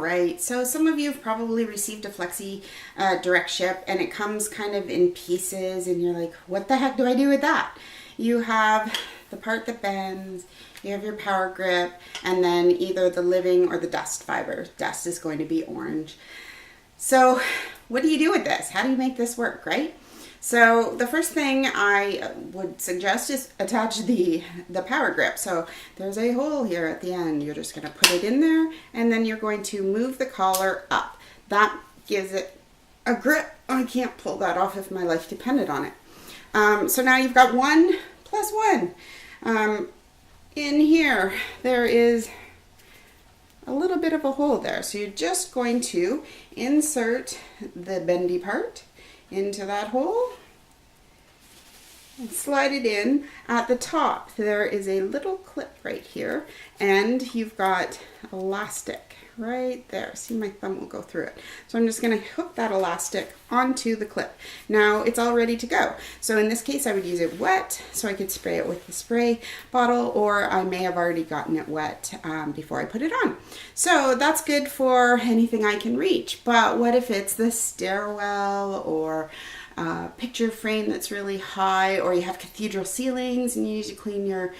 right, so some of you have probably received a Flexi direct ship, and it comes kind of in pieces, and you're like, what the heck do I do with that? You have the part that bends, you have your power grip, and then either the living or the dust fiber. Dust is going to be orange. So what do you do with this? How do you make this work, right? So the first thing I would suggest is attach the power grip. So there's a hole here at the end. You're just going to put it in there, and then you're going to move the collar up. That gives it a grip. I can't pull that off if my life depended on it. So now you've got 1 + 1. In here, there is a little bit of a hole there. So you're just going to insert the bendy part into that hole and slide it in. At the top there is a little clip right here, and you've got elastic right there. See, my thumb will go through it. So I'm just going to hook that elastic onto the clip. Now it's all ready to go. So in this case I would use it wet so I could spray it with the spray bottle, or I may have already gotten it wet before I put it on. So that's good for anything I can reach. But what if it's the stairwell or picture frame that's really high, or you have cathedral ceilings and you need to clean your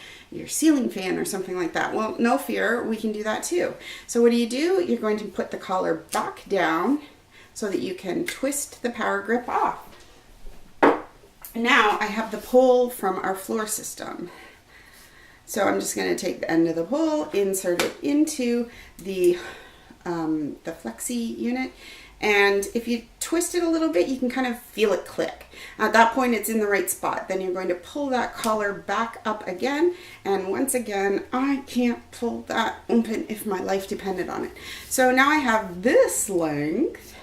ceiling fan or something like that? Well, no fear, we can do that too. So what do? You're going to put the collar back down so that you can twist the power grip off. Now I have the pole from our floor system. So I'm just going to take the end of the pole, insert it into the Flexi unit, and if you twist it a little bit, you can kind of feel it click. At that point, it's in the right spot. Then you're going to pull that collar back up again, and once again, I can't pull that open if my life depended on it. So now I have this length,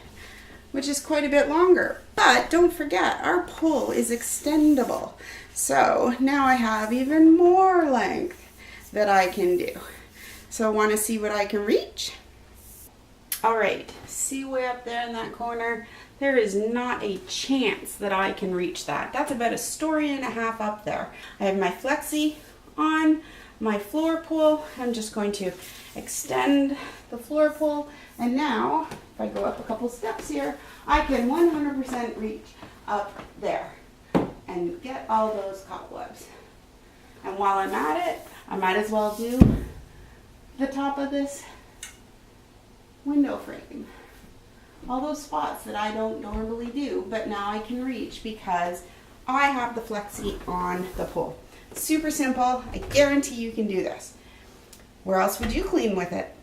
which is quite a bit longer. But don't forget, our pole is extendable. So now I have even more length that I can do. So want to see what I can reach? All right, see way up there in that corner? There is not a chance that I can reach that. That's about 1.5 stories up there. I have my Flexi on my floor pole. I'm just going to extend the floor pole, and now if I go up a couple steps here, I can 100% reach up there and get all those cobwebs. And while I'm at it, I might as well do the top of this window frame. All those spots that I don't normally do, but now I can reach because I have the Flexi on the pole. Super simple. I guarantee you can do this. Where else would you clean with it?